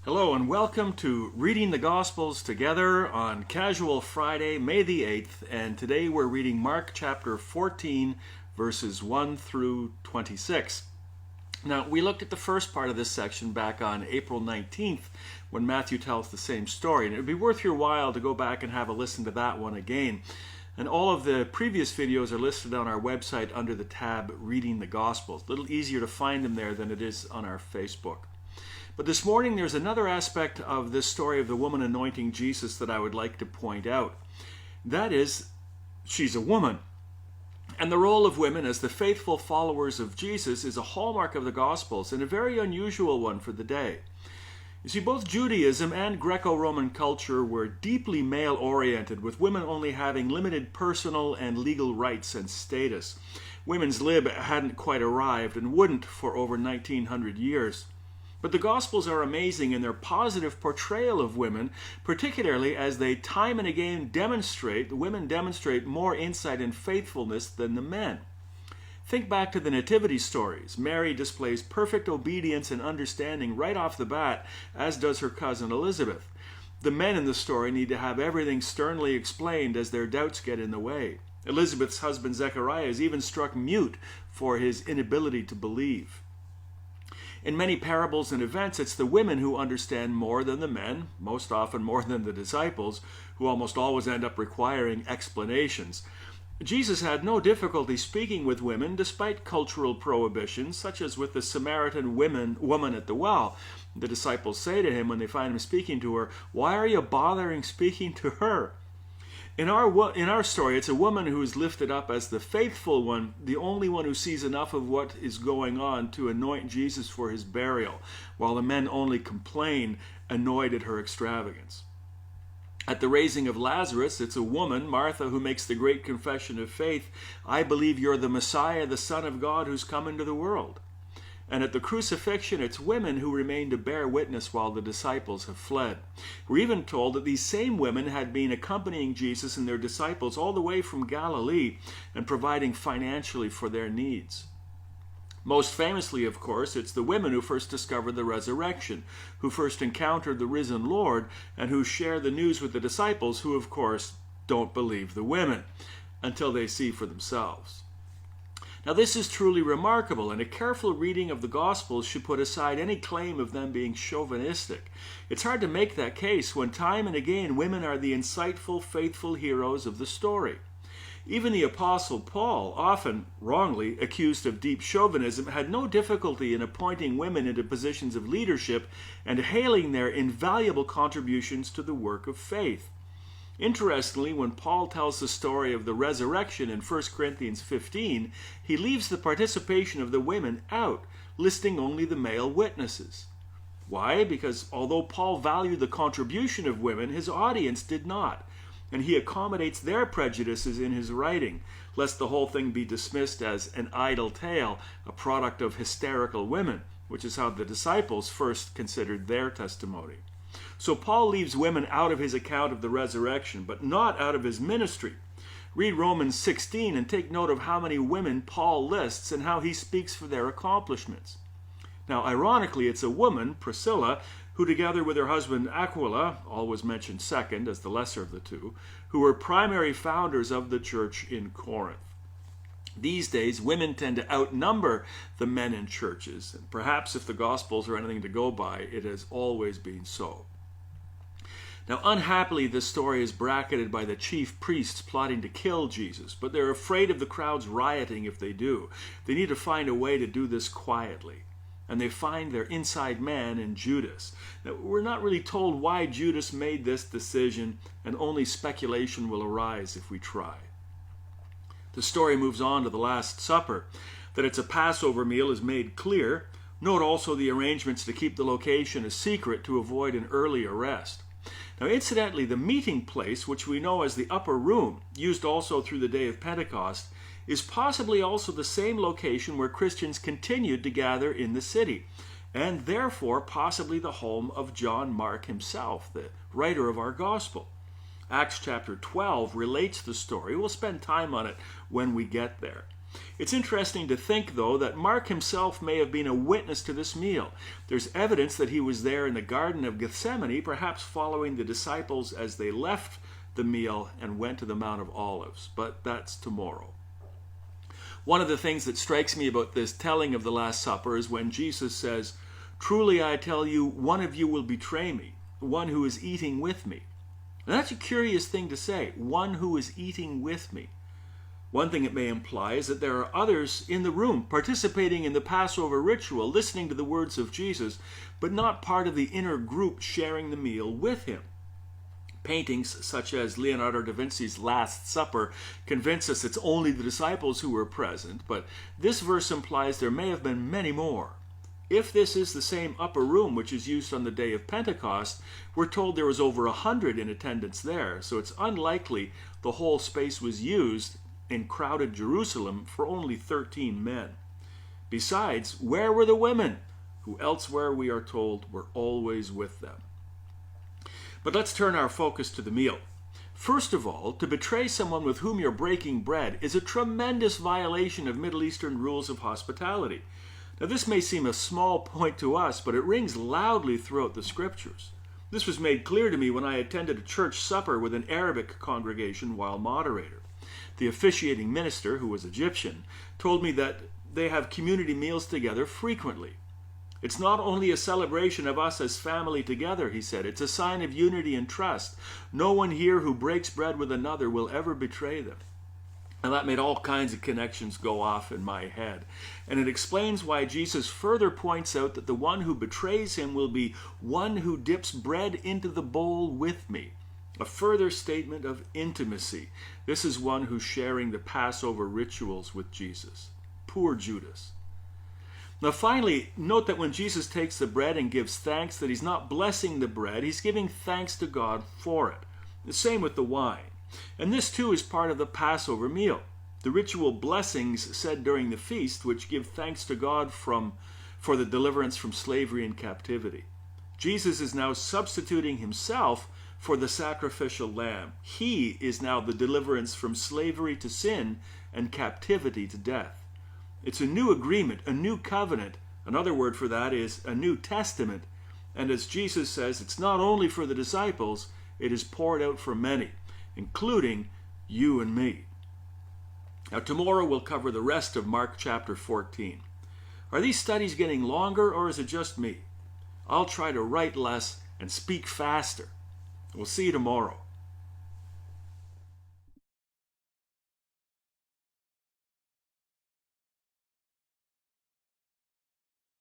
Hello and welcome to Reading the Gospels together on Casual Friday, May the 8th, and today we're reading Mark chapter 14, verses 1 through 26. Now, we looked at the first part of this section back on April 19th when Matthew tells the same story, and it would be worth your while to go back and have a listen to that one again. And all of the previous videos are listed on our website under the tab Reading the Gospels. A little easier to find them there than it is on our Facebook. But this morning there's another aspect of this story of the woman anointing Jesus that I would like to point out. That is, she's a woman. And the role of women as the faithful followers of Jesus is a hallmark of the Gospels and a very unusual one for the day. You see, both Judaism and Greco-Roman culture were deeply male-oriented, with women only having limited personal and legal rights and status. Women's lib hadn't quite arrived and wouldn't for over 1900 years. But the Gospels are amazing in their positive portrayal of women, particularly as they time and again demonstrate, the women demonstrate more insight and faithfulness than the men. Think back to the nativity stories. Mary displays perfect obedience and understanding right off the bat, as does her cousin Elizabeth. The men in the story need to have everything sternly explained as their doubts get in the way. Elizabeth's husband Zechariah is even struck mute for his inability to believe. In many parables and events, it's the women who understand more than the men, most often more than the disciples, who almost always end up requiring explanations. Jesus had no difficulty speaking with women despite cultural prohibitions, such as with the Samaritan woman at the well. The disciples say to him when they find him speaking to her, "Why are you bothering speaking to her?" In our story, it's a woman who is lifted up as the faithful one, the only one who sees enough of what is going on to anoint Jesus for his burial, while the men only complain, annoyed at her extravagance. At the raising of Lazarus, it's a woman, Martha, who makes the great confession of faith, "I believe you're the Messiah, the Son of God, who's come into the world." And at the crucifixion, it's women who remain to bear witness while the disciples have fled. We're even told that these same women had been accompanying Jesus and their disciples all the way from Galilee and providing financially for their needs. Most famously, of course, it's the women who first discovered the resurrection, who first encountered the risen Lord, and who share the news with the disciples, who, of course, don't believe the women until they see for themselves. Now, this is truly remarkable, and a careful reading of the Gospels should put aside any claim of them being chauvinistic. It's hard to make that case when time and again women are the insightful, faithful heroes of the story. Even the Apostle Paul, often wrongly accused of deep chauvinism, had no difficulty in appointing women into positions of leadership and hailing their invaluable contributions to the work of faith. Interestingly, when Paul tells the story of the resurrection in 1 Corinthians 15, he leaves the participation of the women out, listing only the male witnesses. Why? Because although Paul valued the contribution of women, his audience did not, and he accommodates their prejudices in his writing, lest the whole thing be dismissed as an idle tale, a product of hysterical women, which is how the disciples first considered their testimony. So Paul leaves women out of his account of the resurrection, but not out of his ministry. Read Romans 16 and take note of how many women Paul lists and how he speaks for their accomplishments. Now, ironically, it's a woman, Priscilla, who together with her husband Aquila, always mentioned second as the lesser of the two, who were primary founders of the church in Corinth. These days, women tend to outnumber the men in churches, and perhaps if the Gospels are anything to go by, it has always been so. Now, unhappily, this story is bracketed by the chief priests plotting to kill Jesus, but they're afraid of the crowds rioting if they do. They need to find a way to do this quietly, and they find their inside man in Judas. Now, we're not really told why Judas made this decision, and only speculation will arise if we try. The story moves on to the Last Supper. That it's a Passover meal is made clear. Note also the arrangements to keep the location a secret to avoid an early arrest. Now, incidentally, the meeting place, which we know as the upper room, used also through the day of Pentecost, is possibly also the same location where Christians continued to gather in the city, and therefore possibly the home of John Mark himself, the writer of our gospel. Acts chapter 12 relates the story. We'll spend time on it when we get there. It's interesting to think, though, that Mark himself may have been a witness to this meal. There's evidence that he was there in the Garden of Gethsemane, perhaps following the disciples as they left the meal and went to the Mount of Olives. But that's tomorrow. One of the things that strikes me about this telling of the Last Supper is when Jesus says, "Truly I tell you, one of you will betray me, one who is eating with me." And that's a curious thing to say, one who is eating with me. One thing it may imply is that there are others in the room participating in the Passover ritual, listening to the words of Jesus, but not part of the inner group sharing the meal with him. Paintings such as Leonardo da Vinci's Last Supper convince us it's only the disciples who were present, but this verse implies there may have been many more. If this is the same upper room which is used on the day of Pentecost, we're told there was over 100 in attendance there, so it's unlikely the whole space was used in crowded Jerusalem for only 13 men. Besides, where were the women, who elsewhere we are told were always with them? But let's turn our focus to the meal. First of all, to betray someone with whom you're breaking bread is a tremendous violation of Middle Eastern rules of hospitality. Now, this may seem a small point to us, but it rings loudly throughout the Scriptures. This was made clear to me when I attended a church supper with an Arabic congregation while moderator. The officiating minister, who was Egyptian, told me that they have community meals together frequently. It's not only a celebration of us as family together, he said. It's a sign of unity and trust. No one here who breaks bread with another will ever betray them. And that made all kinds of connections go off in my head. And it explains why Jesus further points out that the one who betrays him will be one who dips bread into the bowl with me. A further statement of intimacy. This is one who's sharing the Passover rituals with Jesus. Poor Judas. Now finally, note that when Jesus takes the bread and gives thanks, that he's not blessing the bread, he's giving thanks to God for it. The same with the wine. And this too is part of the Passover meal. The ritual blessings said during the feast, which give thanks to God for the deliverance from slavery and captivity. Jesus is now substituting himself for the sacrificial lamb. He is now the deliverance from slavery to sin and captivity to death. It's a new agreement, a new covenant. Another word for that is a new testament. And as Jesus says, it's not only for the disciples, it is poured out for many, including you and me. Now tomorrow we'll cover the rest of Mark chapter 14. Are these studies getting longer, or is it just me? I'll try to write less and speak faster. We'll see you tomorrow.